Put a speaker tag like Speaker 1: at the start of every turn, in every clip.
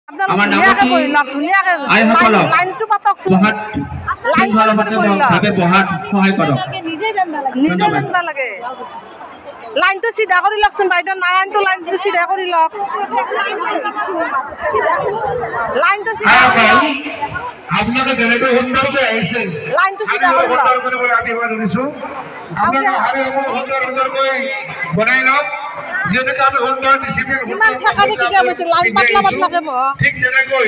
Speaker 1: আমাৰ নামতি আইসকলক বহাত শৃংখলাবদ্ধভাৱে বহাত সহায় কৰক।
Speaker 2: নিজে জানিব লাগে লাইনটো সিধা কৰি লওকচোন বাইদেউ নাৰায়ণটো লাইনটো সিধা কৰি লওক লাইনটো সিধা
Speaker 3: আপোনালোকে যেনেকৈ সুন্দৰকৈ আহিছে
Speaker 2: লাইনটো সিধা
Speaker 3: কৰিবলৈ আমি দিছোঁ আপোনালোকে আৰু সুন্দৰকৈ বনাই লওক যেনেকৈ আমি সুন্দৰ ডিচিপ্লিন ঠিক যেনেকৈ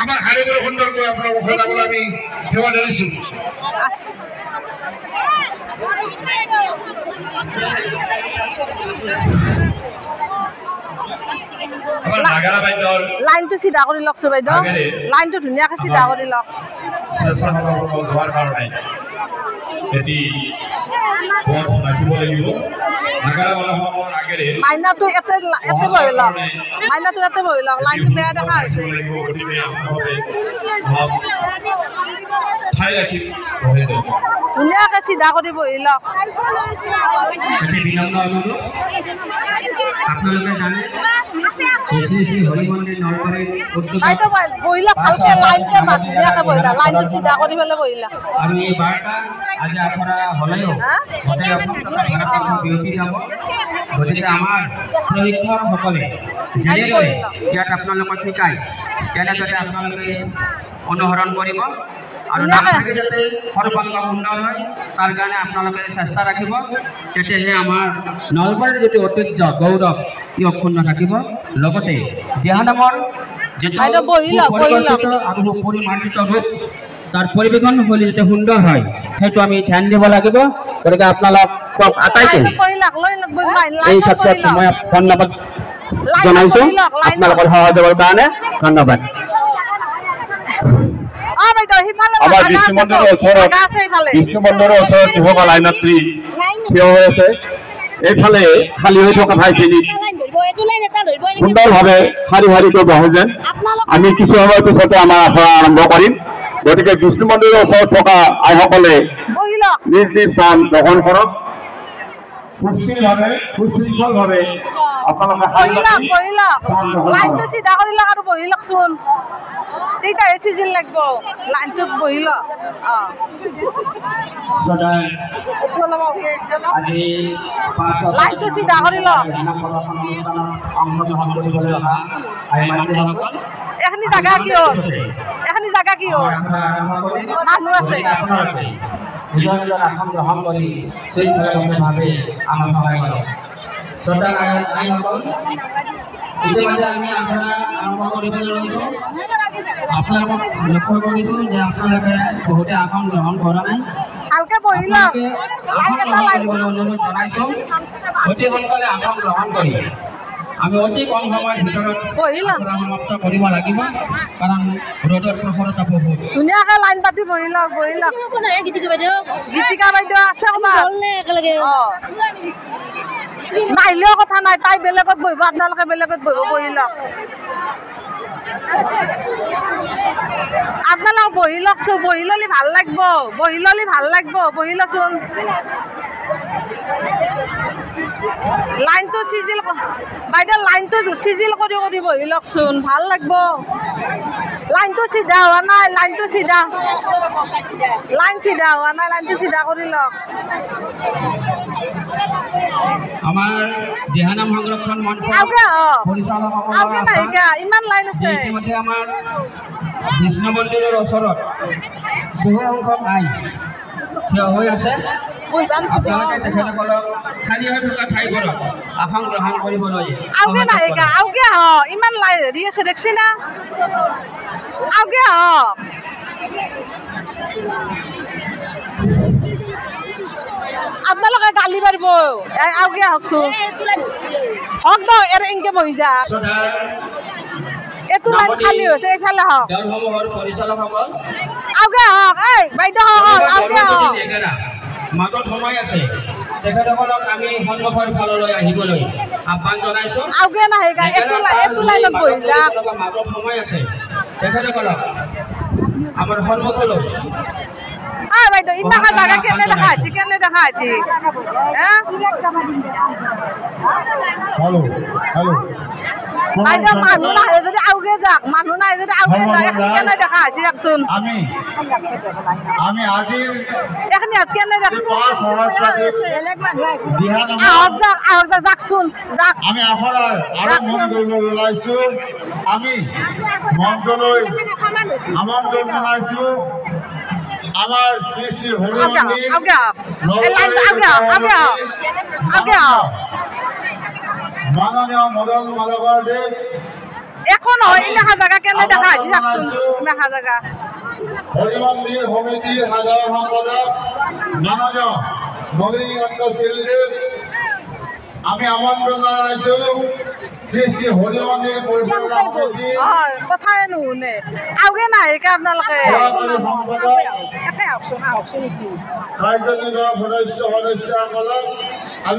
Speaker 3: আমাৰ হাৰিবোৰ সুন্দৰকৈ আপোনালোকক সজাবলৈ আমি সেৱা ধৰিছোঁ।
Speaker 2: লাইনটো সিধা কৰি লওকচোন বাইদেউ লাইনটো ধুনীয়াকৈ সিধা কৰি লওক মাইনাটো এতে বহি লওক মাইনাটো এতে বহি লওক লাইনটো বেয়া দেখা হৈছে ধুনীয়াকৈ সিধা কৰি বহি লওক বহিলা ভালকে লাইনকে ধুনীয়াকৈ বহিলা লাইনটো সিধা কৰি পেলাই বহিলা
Speaker 1: আৰু এই বাৰ্তা আজি আখৰা হলেও বিয়পি যাব গতিকে আমাৰ প্ৰশিক্ষকসকলে যেনেকৈ ইয়াত আপোনালোকক শিকায় তেনেদৰে আপোনালোকে অনুসৰণ কৰিব আৰু নামভাগে যাতে সৰ্বাংগ সুন্দৰ হয় তাৰ কাৰণে আপোনালোকে চেষ্টা ৰাখিব তেতিয়াহে আমাৰ নলবাৰীৰ যিটো ঐতিহ্য গৌৰৱ ই অক্ষুণ্ণ থাকিব লগতে দিহানামৰ যিটো আৰু পৰিমাৰ্জিত ৰূপ তাৰ পৰিৱেশন শৈলী যাতে সুন্দৰ হয় সেইটো আমি ধ্যান দিব লাগিব গতিকে আপোনালোকক আটাইকে এই ক্ষেত্ৰত মই ধন্যবাদ জনাইছোঁ আপোনালোকৰ সহযোগৰ কাৰণে ধন্যবাদ।
Speaker 3: আমাৰ বিষ্ণু মন্দিৰৰ ওচৰত যিসকল আইনাত্ৰী থিয় হৈ আছে এইফালে খালী হৈ থকা ঠাইখিনি সুন্দৰভাৱে শাৰী শাৰীকৈ বহে যেন আমি কিছু সময়ৰ পিছতে আমাৰ আখৰা আৰম্ভ কৰিম গতিকে বিষ্ণু মন্দিৰৰ ওচৰত থকা আইসকলে নিজ নিজ স্থান দখল কৰক সুশৃংখলভাৱে আপোনালোকে
Speaker 2: এখনি জাগা কি মানুহ আছে
Speaker 1: গ্ৰহণ কৰি শৃংখলাবদ্ধভাৱে আমাক সহায় কৰে। ইতিমধ্যে আমি আখৰা আৰম্ভ কৰিবলৈ লৈছোঁ আপোনালোকক লক্ষ্য কৰিছোঁ যে আপোনালোকে বহুতে আসন গ্ৰহণ কৰা নাই অনুৰোধ জনাইছোঁ অতি সোনকালে আসন গ্ৰহণ কৰি আমি অতি কম সময়ৰ ভিতৰত সমাপ্ত কৰিব লাগিব কাৰণ ৰ'দৰ প্ৰখৰতা বহুত
Speaker 2: ধুনীয়াকৈ লাইন পাতি বহি লওক গীতিকা বাইদেউ আছে নাহিলেও কথা নাই তাই বেলেগত বহিব আপোনালোকে বেলেগত বহিব বহি লওক আপোনালোক বহি লওকচোন বহি ল'লে ভাল লাগিব বহি লচোন লাইনটো চিজিল বাইদেউ লাইনটো চিজিল কৰি বহি লওকচোন ভাল লাগিব লাইনটো চিধা হোৱা নাই লাইনটো চিধা হোৱা নাই লাইনটো চিধা কৰি লওক
Speaker 1: আমাৰ দিহানাম সংৰক্ষণ মঞ্চ
Speaker 2: ইমান লাইন আছে
Speaker 1: ইতিমধ্যে আমাৰ বিষ্ণু মন্দিৰৰ ওচৰত বহু সংখ্যক আই থিয় হৈ আছে আপোনালোকে তেখেতসকলক খালী হৈ থকা ঠাইবোৰত আসন গ্ৰহণ কৰিবলৈ
Speaker 2: ইমান লাইন হেৰি আছে দেখছি না আপোনালোকে গালি পাৰিব আগে আহকচোন হওক ন এনকে বহি যা এইটো লাইন খালী হৈছে এইফালে হওক আগে হওক বাইদেউ
Speaker 1: মাজত সময় আছে তেখেতসকলক আমি সন্মুখৰ ফাললৈ আহিবলৈ আহ্বান জনাইছোঁ মাজত সময় আছে তেখেতসকলক আমাৰ সন্মুখলৈ
Speaker 2: বাইদেউ ইমান জায়গা কেনে দেখা আছি
Speaker 3: হেল্ল
Speaker 2: বাইদেউ মানুহ নাহে যদি আউগে যাক মানুহ নাহে যদি আউগে যাক কেনে দেখা আছে একচোন
Speaker 4: আমি আজিৰ
Speaker 2: এখনি হাত কেনে দেখা
Speaker 4: পাঁচ সহস্ৰাধিক
Speaker 2: আহক যাক যাকচোন যাক
Speaker 4: আমি আখৰাৰ আৰম্ভণি কৰিব ওলাইছো আমি মঞ্চলৈ আমন্ত্ৰণ জনাইছো আমাৰ শ্ৰী শ্ৰী হৰি মন্দিৰ মাননীয় মদন মালকৰ দেৱ
Speaker 2: এখন হয় দেখা জায়গা কেনে দেখা আছে দেখা জায়গা
Speaker 4: হৰি মন্দিৰ সমিতিৰ সাধাৰণ সম্পাদক মাননীয় নলিনীকান্ত শিলদেৱ আমি আমন্ত্ৰণ জনাইছো শ্ৰী শ্ৰী হৰি মন্দিৰ পৰিচালনা সমিতি
Speaker 2: কথাই নুশুনে আউগে নাহে কে আপোনালোকে
Speaker 4: কাৰ্যনিৰ্বাহক সদস্যসকলক